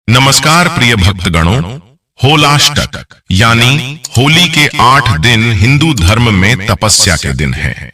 नमस्कार प्रिय भक्तगणों, होलाष्टक यानी होली के 8 दिन हिंदू धर्म में तपस्या के दिन हैं।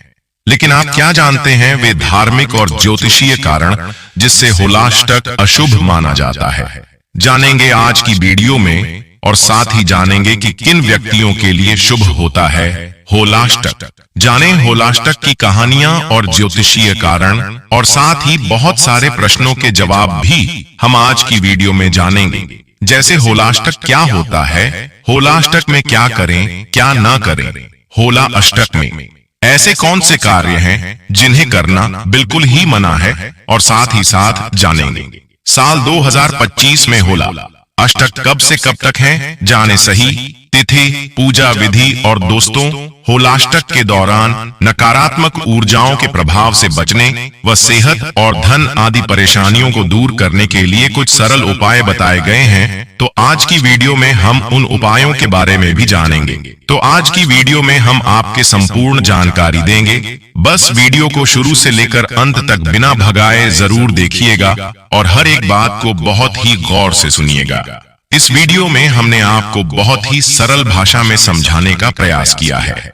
लेकिन आप क्या जानते हैं वे धार्मिक और ज्योतिषीय कारण जिससे होलाष्टक अशुभ माना जाता है? जानेंगे आज की वीडियो में, और साथ ही जानेंगे कि किन व्यक्तियों के लिए शुभ होता है होलाष्टक। जानें होलाष्टक की कहानियां और ज्योतिषीय कारण, और साथ ही बहुत सारे प्रश्नों के जवाब भी हम आज की वीडियो में जानेंगे। जैसे होलाष्टक क्या होता है, होलाष्टक में क्या करें क्या ना करें, होला अष्टक में ऐसे कौन से कार्य हैं जिन्हें करना बिल्कुल ही मना है, और साथ ही साथ जानेंगे साल 2025 में होला अष्टक कब से कब तक है, जाने सही तिथि, पूजा विधि। और दोस्तों, होलाष्टक के दौरान नकारात्मक ऊर्जाओं के प्रभाव से बचने व सेहत और धन आदि परेशानियों को दूर करने के लिए कुछ सरल उपाय बताए गए हैं। तो आज की वीडियो में हम उन उपायों के बारे में भी जानेंगे। तो आज की वीडियो में हम आपके संपूर्ण जानकारी देंगे। बस वीडियो को शुरू से लेकर अंत तक बिना भगाए जरूर देखिएगा और हर एक बात को बहुत ही गौर से सुनिएगा। इस वीडियो में हमने आपको बहुत ही सरल भाषा में समझाने का प्रयास किया है।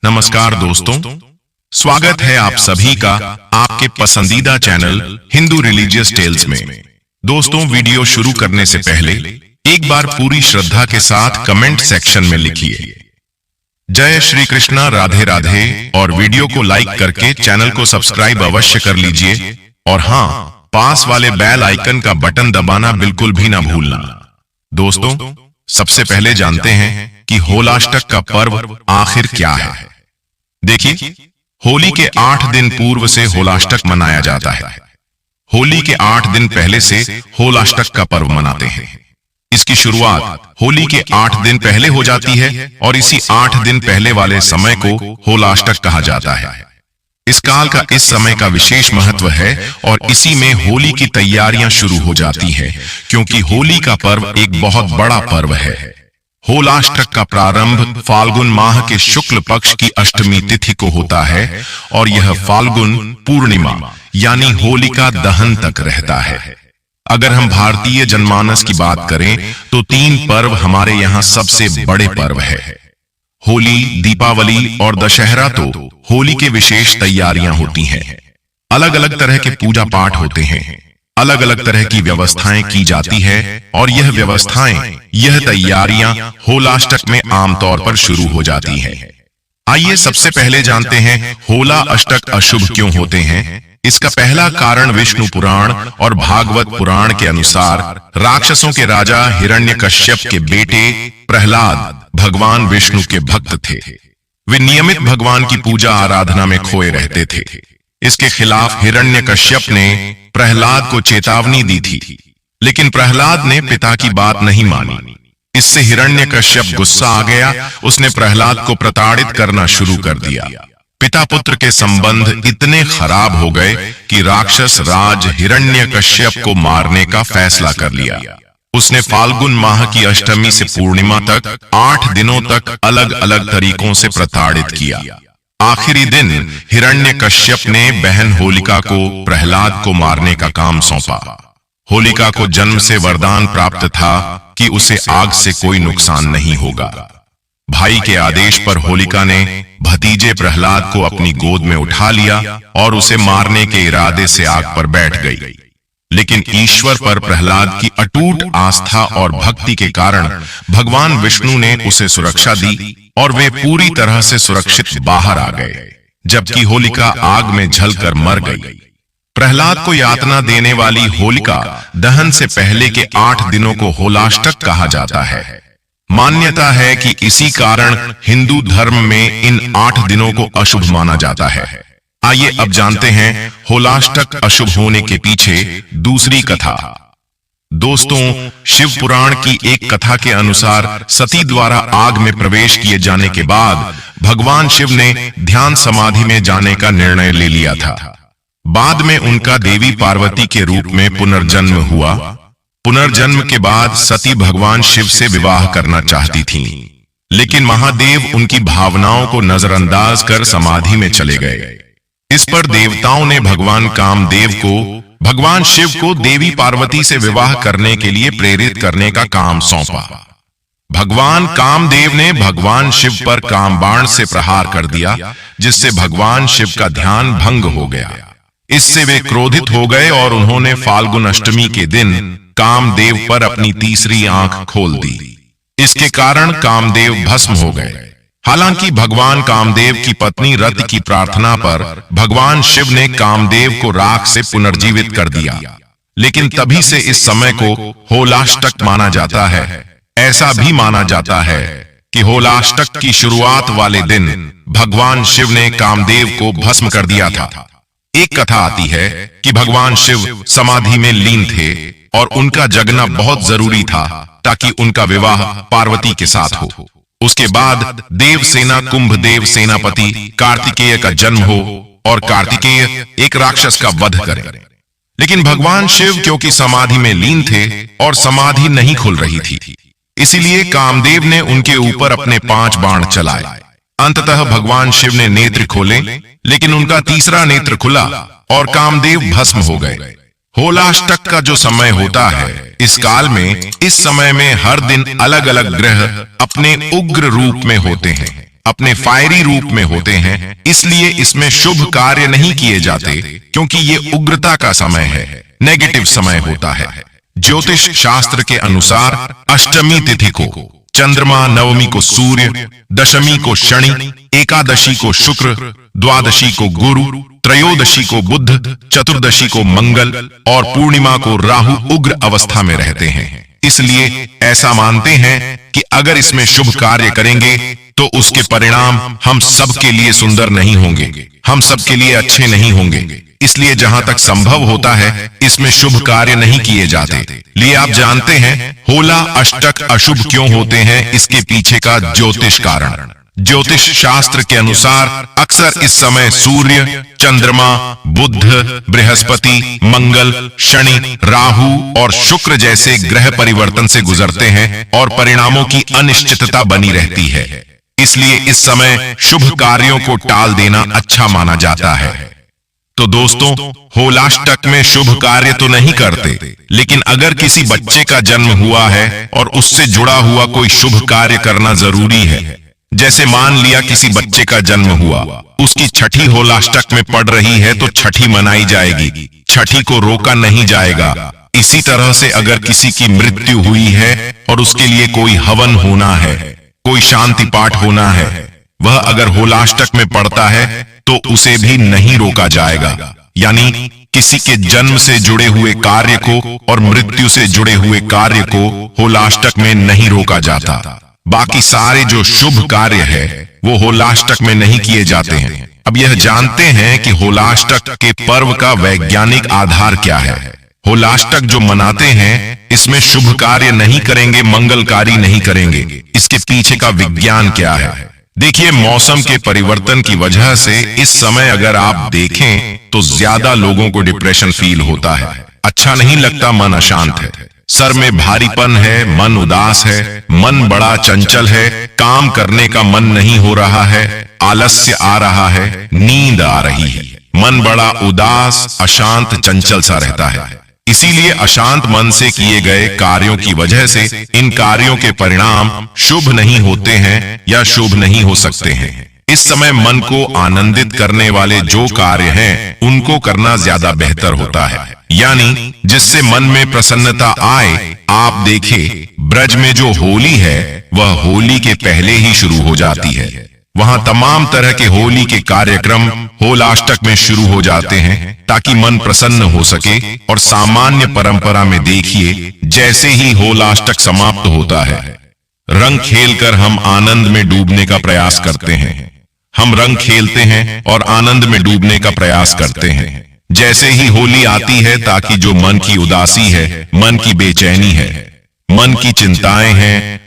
नमस्कार दोस्तों, स्वागत है आप सभी का आपके पसंदीदा चैनल हिंदू रिलीजियस टेल्स में। दोस्तों, वीडियो शुरू करने से पहले एक बार पूरी श्रद्धा के साथ कमेंट सेक्शन में लिखिए जय श्री कृष्णा, राधे राधे, और वीडियो को लाइक करके चैनल को सब्सक्राइब अवश्य कर लीजिए। और हाँ, पास वाले बेल आइकन का बटन दबाना बिल्कुल भी ना भूलना। दोस्तों, सबसे पहले जानते हैं कि होलाष्टक का पर्व आखिर क्या है। देखिए, होली के 8 दिन पूर्व से होलाष्टक मनाया जाता है। होली के 8 दिन पहले से होलाष्टक का पर्व मनाते हैं। इसकी शुरुआत होली के 8 दिन पहले हो जाती है और इसी 8 दिन पहले वाले समय को होलाष्टक कहा जाता है। इस काल का इस समय का विशेष महत्व है और इसी में होली की तैयारियां शुरू हो जाती हैं, क्योंकि होली का पर्व एक बहुत बड़ा पर्व है। होलाष्टक का प्रारंभ फाल्गुन माह के शुक्ल पक्ष की अष्टमी तिथि को होता है और यह फाल्गुन पूर्णिमा यानी होलिका दहन तक रहता है। अगर हम भारतीय जनमानस की बात करें तो 3 पर्व हमारे यहाँ सबसे बड़े पर्व है। होली, दीपावली और दशहरा तो होली के विशेष तैयारियां होती हैं। अलग अलग तरह के पूजा पाठ होते हैं, अलग अलग तरह की व्यवस्थाएं की जाती है, और यह व्यवस्थाएं, यह तैयारियां होलाष्टक में आमतौर पर शुरू हो जाती हैं। आइए सबसे पहले जानते हैं होला अष्टक अशुभ क्यों होते हैं। इसका पहला कारण विष्णु पुराण और भागवत पुराण के अनुसार राक्षसों के राजा हिरण्यकश्यप के बेटे प्रहलाद भगवान विष्णु के भक्त थे। वे नियमित भगवान की पूजा आराधना में खोए रहते थे। इसके खिलाफ हिरण्यकश्यप ने प्रहलाद को चेतावनी दी थी, लेकिन प्रहलाद ने पिता की बात नहीं मानी। इससे हिरण्यकश्यप गुस्सा आ गया। उसने प्रहलाद को प्रताड़ित करना शुरू कर दिया। पिता पुत्र के संबंध इतने खराब हो गए कि राक्षस राज हिरण्यकश्यप को मारने का फैसला कर लिया। उसने फाल्गुन माह की अष्टमी से पूर्णिमा तक 8 दिनों तक अलग अलग तरीकों से प्रताड़ित किया। आखिरी दिन हिरण्यकश्यप ने बहन होलिका को प्रहलाद को मारने का काम सौंपा। होलिका को जन्म से वरदान प्राप्त था कि उसे आग से कोई नुकसान नहीं होगा। भाई के आदेश पर होलिका ने भतीजे प्रहलाद को अपनी गोद में उठा लिया और उसे मारने के इरादे से आग पर बैठ गई। लेकिन ईश्वर पर प्रहलाद की अटूट आस्था और भक्ति के कारण भगवान विष्णु ने उसे सुरक्षा दी और वे पूरी तरह से सुरक्षित बाहर आ गए, जबकि होलिका आग में जलकर मर गई। प्रहलाद को यातना देने वाली होलिका दहन से पहले के 8 दिनों को होलाष्टक कहा जाता है। मान्यता है कि इसी कारण हिंदू धर्म में इन 8 दिनों को अशुभ माना जाता है। आइए अब जानते हैं होलाष्टक अशुभ होने के पीछे दूसरी कथा। दोस्तों, शिव पुराण की एक कथा के अनुसार सती द्वारा आग में प्रवेश किए जाने के बाद भगवान शिव ने ध्यान समाधि में जाने का निर्णय ले लिया था। बाद में उनका देवी पार्वती के रूप में पुनर्जन्म हुआ। पुनर्जन्म के बाद सती भगवान शिव से विवाह करना चाहती थीं, लेकिन महादेव उनकी भावनाओं को नजरअंदाज कर समाधि में चले गए। इस पर देवताओं ने भगवान कामदेव को भगवान शिव को देवी पार्वती से विवाह करने के लिए प्रेरित करने का काम सौंपा। भगवान कामदेव ने भगवान शिव पर कामबाण से प्रहार कर दिया, जिससे भगवान शिव का ध्यान भंग हो गया। इससे वे क्रोधित हो गए और उन्होंने फाल्गुन अष्टमी के दिन कामदेव पर अपनी तीसरी आंख खोल दी। इसके कारण कामदेव भस्म हो गए। हालांकि भगवान कामदेव की पत्नी रति की प्रार्थना पर भगवान शिव ने कामदेव को राख से पुनर्जीवित कर दिया, लेकिन तभी से इस समय को होलाष्टक माना जाता है। ऐसा भी माना जाता है कि होलाष्टक की शुरुआत वाले दिन भगवान शिव ने कामदेव को भस्म कर दिया था। एक कथा आती है कि भगवान शिव समाधि में लीन थे और उनका जगना बहुत जरूरी था ताकि उनका विवाह पार्वती के साथ हो। उसके बाद देवसेना कुंभदेव सेनापति कार्तिकेय का जन्म हो और कार्तिकेय एक राक्षस का वध करे। लेकिन भगवान शिव क्योंकि समाधि में लीन थे और समाधि नहीं खुल रही थी, इसीलिए कामदेव ने उनके ऊपर अपने 5 बाण चलाए। अंततः भगवान शिव ने नेत्र खोले, लेकिन उनका तीसरा नेत्र खुला और कामदेव भस्म हो गए। होलाष्टक का जो समय होता है, इस काल में, इस समय में हर दिन अलग अलग ग्रह अपने उग्र रूप में होते हैं, अपने फायरी रूप में होते हैं। इसलिए इसमें शुभ कार्य नहीं किए जाते, क्योंकि ये उग्रता का समय है, नेगेटिव समय होता है। ज्योतिष शास्त्र के अनुसार अष्टमी तिथि को चंद्रमा, नवमी को सूर्य, दशमी को शनि, एकादशी को शुक्र, द्वादशी को गुरु, त्रयोदशी को बुध, चतुर्दशी को मंगल और पूर्णिमा को राहु उग्र अवस्था में रहते हैं। इसलिए ऐसा मानते हैं कि अगर इसमें शुभ कार्य करेंगे तो उसके परिणाम हम सबके लिए सुंदर नहीं होंगे, हम सबके लिए अच्छे नहीं होंगे। इसलिए जहां तक संभव होता है इसमें शुभ कार्य नहीं किए जाते। लिए आप जानते हैं होला अष्टक अशुभ क्यों होते हैं, इसके पीछे का ज्योतिष कारण। ज्योतिष शास्त्र के अनुसार अक्सर इस समय सूर्य, चंद्रमा, बुध, बृहस्पति, मंगल, शनि, राहु और शुक्र जैसे ग्रह परिवर्तन से गुजरते हैं और परिणामों की अनिश्चितता बनी रहती है। इसलिए इस समय शुभ कार्यों को टाल देना अच्छा माना जाता है। तो दोस्तों, होलाष्टक में शुभ कार्य तो नहीं करते, लेकिन अगर किसी बच्चे का जन्म हुआ है और उससे जुड़ा हुआ कोई शुभ कार्य करना जरूरी है। जैसे मान लिया किसी बच्चे का जन्म हुआ, उसकी छठी होलाष्टक में पड़ रही है तो छठी मनाई जाएगी, छठी को रोका नहीं जाएगा। इसी तरह से अगर किसी की मृत्यु हुई है और उसके लिए कोई हवन होना है, कोई शांति पाठ होना है, वह अगर होलाष्टक में पड़ता है तो उसे भी नहीं रोका जाएगा। यानी किसी के जन्म से जुड़े हुए कार्य को और मृत्यु से जुड़े हुए कार्य को होलाष्टक में नहीं रोका जाता। बाकी सारे जो शुभ कार्य है वो होलाष्टक में नहीं किए जाते हैं। अब यह जानते हैं कि होलाष्टक के पर्व का वैज्ञानिक आधार क्या है। होलाष्टक जो मनाते हैं इसमें शुभ कार्य नहीं करेंगे, मंगलकारी नहीं करेंगे। इसके पीछे का विज्ञान क्या है? देखिए, मौसम के परिवर्तन की वजह से इस समय अगर आप देखें तो ज्यादा लोगों को डिप्रेशन फील होता है, अच्छा नहीं लगता, मन अशांत है, सर में भारीपन है, मन उदास है, मन बड़ा चंचल है, काम करने का मन नहीं हो रहा है, आलस्य आ रहा है, नींद आ रही है, मन बड़ा उदास, अशांत, चंचल सा रहता है। इसीलिए अशांत मन से किए गए कार्यों की वजह से इन कार्यों के परिणाम शुभ नहीं होते हैं या शुभ नहीं हो सकते हैं। इस समय मन को आनंदित करने वाले जो कार्य हैं उनको करना ज्यादा बेहतर होता है, यानी जिससे मन में प्रसन्नता आए। आप देखिए, ब्रज में जो होली है वह होली के पहले ही शुरू हो जाती है। वहां तमाम तरह के होली के कार्यक्रम होलाष्टक में शुरू हो जाते हैं ताकि मन प्रसन्न हो सके। और सामान्य परंपरा में देखिए, जैसे ही होलाष्टक समाप्त होता है, रंग खेलकर हम आनंद में डूबने का प्रयास करते हैं। हम रंग खेलते हैं और आनंद में डूबने का प्रयास करते हैं। जैसे ही होली आती है, ताकि जो मन की उदासी है, मन की बेचैनी है, मन की चिंताएं हैं,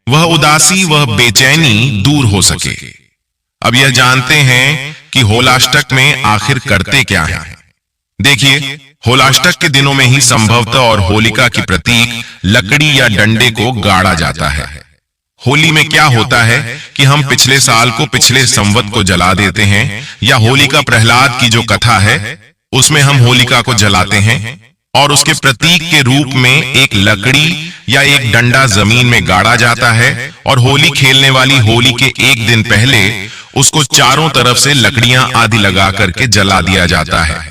वह उदासी, वह बेचैनी दूर हो सके। अब यह जानते हैं कि होलाष्टक में आखिर करते क्या है। देखिए, होलाष्टक के दिनों में ही संभवतः और होलिका की प्रतीक लकड़ी या डंडे को गाड़ा जाता है। होली में क्या होता है कि हम पिछले साल को, पिछले संवत को जला देते हैं, या होलिका प्रहलाद की जो कथा है उसमें हम होलिका को जलाते हैं और उसके प्रतीक के रूप में एक लकड़ी या एक डंडा जमीन में गाड़ा जाता है और होली खेलने वाली होली के एक दिन पहले उसको चारों तरफ से लकड़ियां आदि लगा करके जला दिया जाता है।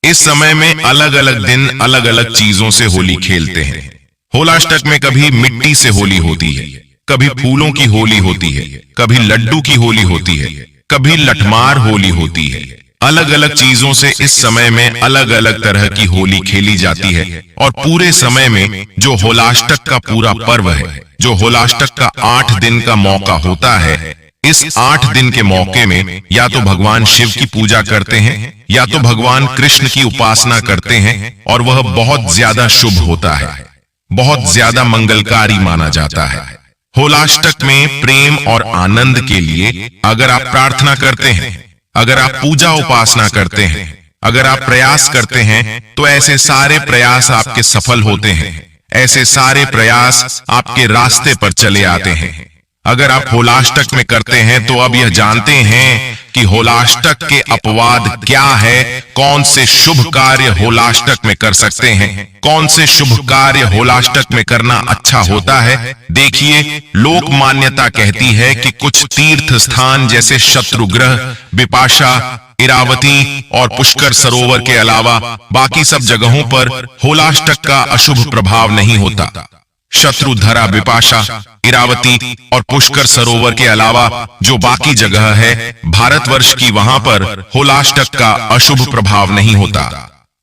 इस समय में अलग अलग दिन अलग अलग चीजों से होली खेलते हैं। होलाष्टक में कभी मिट्टी से होली होती है, कभी फूलों की होली होती है, कभी लड्डू की होली होती है, कभी लठमार होली होती है। अलग अलग चीजों से इस समय में अलग अलग तरह की होली खेली जाती है और पूरे समय में जो होलाष्टक का पूरा पर्व है, जो होलाष्टक का 8 दिन का मौका होता है, इस 8 दिन के मौके में या तो भगवान शिव की पूजा करते हैं या तो भगवान कृष्ण की उपासना करते हैं और वह बहुत ज्यादा शुभ होता है, बहुत ज्यादा मंगलकारी माना जाता है। होलाष्टक में प्रेम और आनंद के लिए अगर आप प्रार्थना करते हैं, अगर आप पूजा उपासना करते हैं, अगर आप प्रयास करते हैं तो ऐसे सारे प्रयास आपके सफल होते हैं, ऐसे सारे प्रयास आपके रास्ते पर चले आते हैं। अगर आप होलाष्टक में करते हैं तो अब यह जानते हैं कि होलाष्टक के अपवाद क्या है, कौन से शुभ कार्य होलाष्टक में कर सकते हैं, कौन से शुभ कार्य होलाष्टक में करना अच्छा होता है। देखिए, लोक मान्यता कहती है कि कुछ तीर्थ स्थान जैसे शत्रुग्रह, विपाशा, इरावती और पुष्कर सरोवर के अलावा बाकी सब जगहों पर होलाष्टक का अशुभ प्रभाव नहीं होता। शत्रुधरा, विपाशा, इरावती और पुष्कर सरोवर के अलावा जो बाकी जगह है भारतवर्ष की, वहां पर होलाष्टक का अशुभ प्रभाव नहीं होता।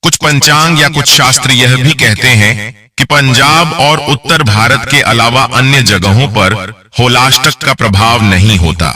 कुछ पंचांग या कुछ शास्त्र यह भी कहते हैं कि पंजाब और उत्तर भारत के अलावा अन्य जगहों पर होलाष्टक का प्रभाव नहीं होता,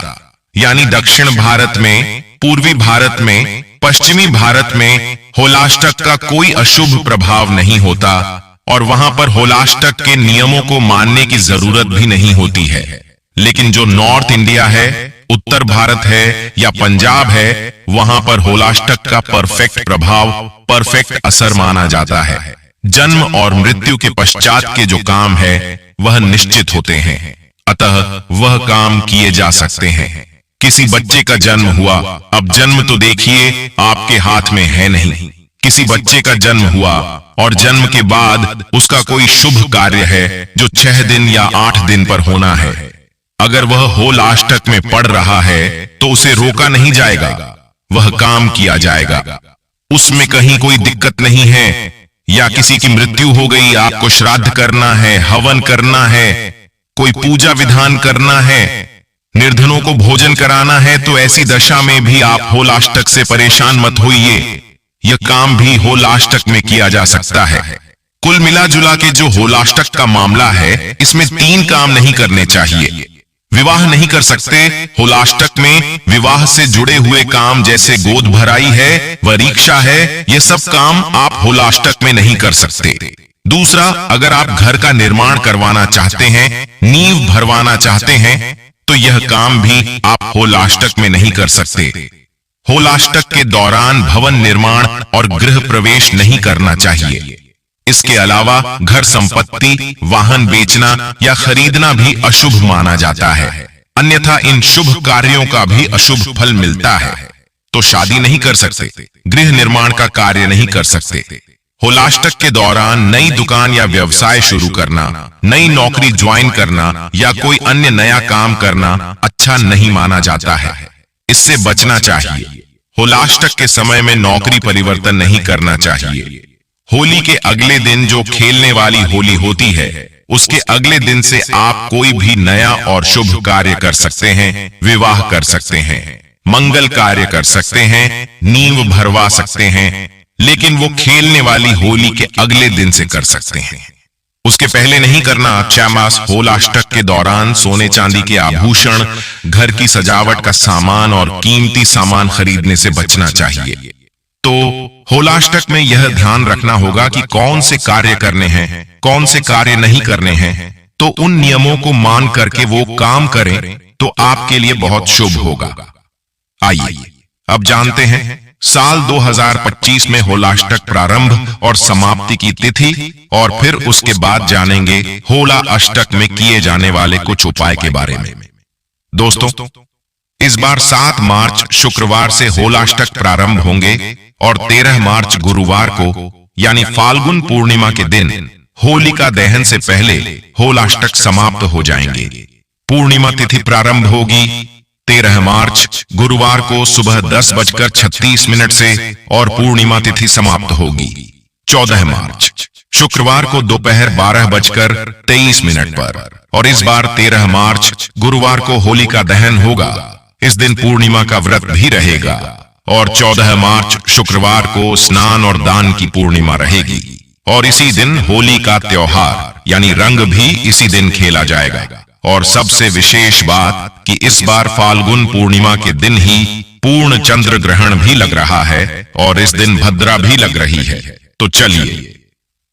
यानी दक्षिण भारत में, पूर्वी भारत में, पश्चिमी भारत में होलाष्टक का कोई अशुभ प्रभाव नहीं होता और वहां पर होलाष्टक के नियमों को मानने की जरूरत भी नहीं होती है। लेकिन जो नॉर्थ इंडिया है, उत्तर भारत है या पंजाब है, वहां पर होलाष्टक का परफेक्ट प्रभाव, परफेक्ट असर माना जाता है। जन्म और मृत्यु के पश्चात के जो काम है वह निश्चित होते हैं, अतः वह काम किए जा सकते हैं। किसी बच्चे का जन्म हुआ, अब जन्म तो देखिए आपके हाथ में है नहीं। किसी बच्चे का जन्म हुआ और जन्म के बाद उसका कोई शुभ कार्य है जो 6 दिन या 8 दिन पर होना है। अगर वह होलाष्टक में पड़ रहा है तो उसे रोका नहीं जाएगा, वह काम किया जाएगा। उसमें कहीं कोई दिक्कत नहीं है। या किसी की मृत्यु हो गई, आपको श्राद्ध करना है, हवन करना है, कोई पूजा विधान करना है, निर्धनों को भोजन कराना है, तो ऐसी दशा में भी आप होलाष्टक से परेशान मत होइए। यह काम भी होलाष्टक में किया जा सकता है। कुल मिला जुला के जो होलाष्टक का मामला है, इसमें 3 काम नहीं करने चाहिए। विवाह नहीं कर सकते। होलाष्टक में विवाह से जुड़े हुए काम जैसे गोद भराई है, वरीक्षा है, ये सब काम आप होलाष्टक में नहीं कर सकते। दूसरा, अगर आप घर का निर्माण करवाना चाहते हैं, नींव भरवाना चाहते हैं, तो यह काम भी आप होलाष्टक में नहीं कर सकते। होलाष्टक के दौरान भवन निर्माण और गृह प्रवेश नहीं करना चाहिए। इसके अलावा घर संपत्ति, वाहन बेचना या खरीदना भी अशुभ माना जाता है, अन्यथा इन शुभ कार्यों का भी अशुभ फल मिलता है। तो शादी नहीं कर सकते, गृह निर्माण का कार्य नहीं कर सकते। होलाष्टक के दौरान नई दुकान या व्यवसाय शुरू करना, नई नौकरी ज्वाइन करना या कोई अन्य नया काम करना अच्छा नहीं माना जाता है, इससे बचना चाहिए। होलाष्टक के समय में नौकरी परिवर्तन नहीं करना चाहिए। होली के अगले दिन जो खेलने वाली होली होती है, उसके अगले दिन से आप कोई भी नया और शुभ कार्य कर सकते हैं, विवाह कर सकते हैं, मंगल कार्य कर सकते हैं, नींव भरवा सकते हैं, लेकिन वो खेलने वाली होली के अगले दिन से कर सकते हैं, उसके पहले नहीं करना। चामास होलाष्टक के दौरान सोने चांदी के आभूषण, घर की सजावट का सामान और कीमती सामान खरीदने से बचना चाहिए। तो होलाष्टक में यह ध्यान रखना होगा कि कौन से कार्य करने हैं, कौन से कार्य नहीं करने हैं, तो उन नियमों को मान करके वो काम करें तो आपके लिए बहुत शुभ होगा। आइए अब जानते हैं साल 2025 में होलाष्टक प्रारंभ और समाप्ति की तिथि, और फिर उसके बाद जानेंगे होला अष्टक में किए जाने वाले कुछ उपाय के बारे में। दोस्तों, इस बार 7 मार्च शुक्रवार से होलाष्टक प्रारंभ होंगे और 13 मार्च गुरुवार को यानी फाल्गुन पूर्णिमा के दिन होलिका दहन से पहले होलाष्टक समाप्त हो जाएंगे। पूर्णिमा तिथि प्रारंभ होगी 13 मार्च गुरुवार को सुबह 10:36 से और पूर्णिमा तिथि समाप्त होगी 14 मार्च शुक्रवार को दोपहर 12:23 पर। और इस बार 13 मार्च गुरुवार को होलिका दहन होगा। इस दिन पूर्णिमा का व्रत भी रहेगा और 14 मार्च शुक्रवार को स्नान और दान की पूर्णिमा रहेगी। और इसी दिन होली का त्योहार यानी रंग भी इसी दिन खेला जाएगा। और सबसे विशेष बात कि इस बार फाल्गुन पूर्णिमा के दिन ही पूर्ण चंद्र ग्रहण भी लग रहा है और इस दिन भद्रा भी लग रही है। तो चलिए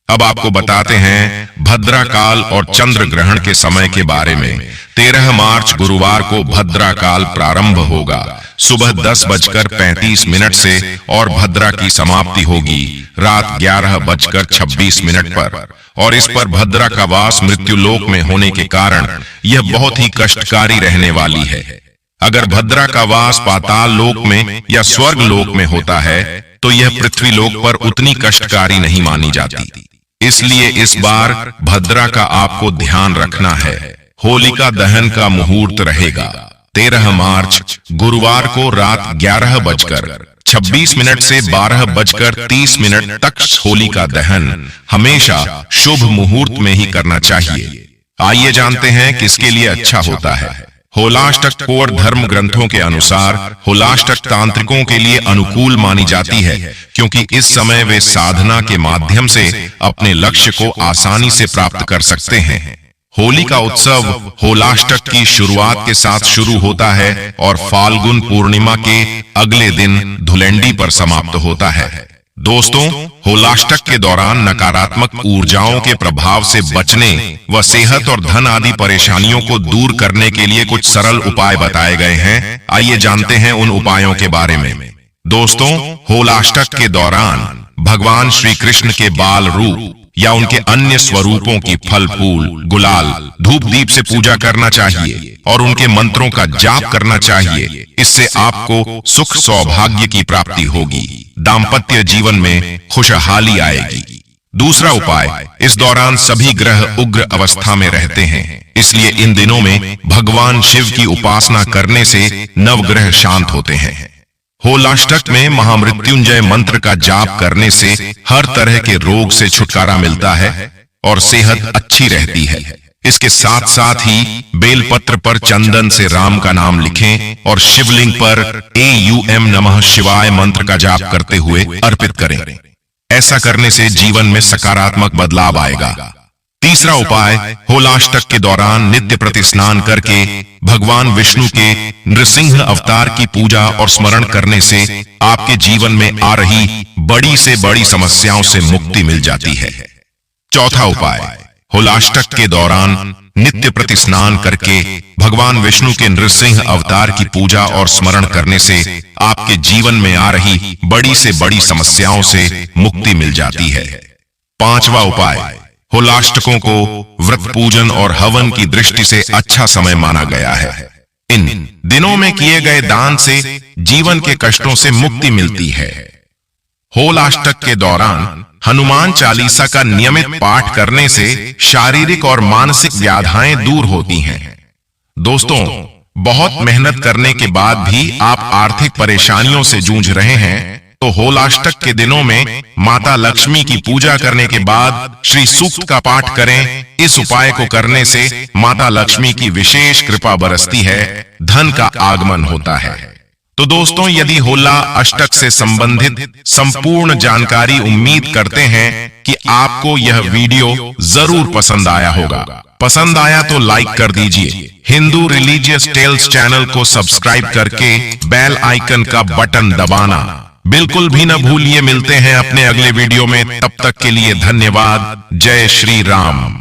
अब आपको बताते हैं भद्रा काल और चंद्र ग्रहण के समय के बारे में। 13 मार्च गुरुवार को भद्रा काल प्रारंभ होगा सुबह 10:35 से और भद्रा की समाप्ति होगी रात 11:26 पर। और इस पर भद्रा का वास मृत्युलोक में होने के कारण यह बहुत ही कष्टकारी रहने वाली है। अगर भद्रा का वास पाताल लोक में या स्वर्ग लोक में होता है तो यह पृथ्वी लोक पर उतनी कष्टकारी नहीं मानी जाती। इसलिए इस बार भद्रा का आपको ध्यान रखना है। होलिका दहन का मुहूर्त रहेगा 13 मार्च गुरुवार को रात 11:26 से 12:30 तक। होलिका दहन हमेशा शुभ मुहूर्त में ही करना चाहिए। आइए जानते हैं किसके लिए अच्छा होता है। होलाष्टक कौर धर्म ग्रंथों के अनुसार होलाष्टक तांत्रिकों के लिए अनुकूल मानी जाती है क्योंकि इस समय वे साधना के माध्यम से अपने लक्ष्य को आसानी से प्राप्त कर सकते हैं। होली का उत्सव होलाष्टक की शुरुआत के साथ शुरू होता है और फाल्गुन पूर्णिमा के अगले दिन धुलेंडी पर समाप्त होता है। दोस्तों, होलाष्टक के दौरान नकारात्मक ऊर्जाओं के प्रभाव से बचने व सेहत और धन आदि परेशानियों को दूर करने के लिए कुछ सरल उपाय बताए गए हैं। आइए जानते हैं उन उपायों के बारे में। दोस्तों, होलाष्टक के दौरान भगवान श्री कृष्ण के बाल रूप या उनके अन्य स्वरूपों की फल फूल गुलाल धूप दीप से पूजा करना चाहिए और उनके मंत्रों का जाप करना चाहिए। इससे आपको सुख सौभाग्य की प्राप्ति होगी, दाम्पत्य जीवन में खुशहाली आएगी। दूसरा उपाय, इस दौरान सभी ग्रह उग्र अवस्था में रहते हैं, इसलिए इन दिनों में भगवान शिव की उपासना करने से नवग्रह शांत होते हैं। होलाष्टक में महामृत्युंजय मंत्र का जाप करने से हर तरह के रोग से छुटकारा मिलता है और सेहत अच्छी रहती है। इसके साथ साथ ही बेलपत्र पर चंदन से राम का नाम लिखें और शिवलिंग पर AUM नमः शिवाय मंत्र का जाप करते हुए अर्पित करें। ऐसा करने से जीवन में सकारात्मक बदलाव आएगा। तीसरा उपाय, होलाष्टक के दौरान नित्य प्रति स्नान करके भगवान विष्णु के नृसिंह अवतार की पूजा और स्मरण करने से आपके जीवन में आ रही बड़ी से बड़ी समस्याओं से मुक्ति मिल जाती है। चौथा उपाय, होलाष्टक के दौरान नित्य प्रति स्नान करके भगवान विष्णु के नृसिंह अवतार की पूजा और स्मरण करने से आपके जीवन में आ रही बड़ी से बड़ी समस्याओं से मुक्ति मिल जाती है। पांचवा उपाय, होलाष्टकों को व्रत पूजन और हवन की दृष्टि से अच्छा समय माना गया है। इन दिनों में किए गए दान से जीवन के कष्टों से मुक्ति मिलती है। होलाष्टक के दौरान हनुमान चालीसा का नियमित पाठ करने से शारीरिक और मानसिक व्याधियां दूर होती हैं। दोस्तों, बहुत मेहनत करने के बाद भी आप आर्थिक परेशानियों से जूझ रहे हैं तो होलाष्टक के दिनों में माता लक्ष्मी की पूजा करने के बाद श्री सूक्त का पाठ करें। इस उपाय को करने से माता लक्ष्मी की विशेष कृपा बरसती है, धन का आगमन होता है। तो दोस्तों, यदि होला अष्टक से संबंधित संपूर्ण जानकारी उम्मीद करते हैं कि आपको यह वीडियो जरूर पसंद आया होगा। पसंद आया तो लाइक कर दीजिए। हिंदू रिलीजियस टेल्स चैनल को सब्सक्राइब करके बेल आइकन का बटन दबाना बिल्कुल भी न भूलिए। मिलते हैं अपने अगले वीडियो में, तब तक के लिए धन्यवाद। जय श्री राम।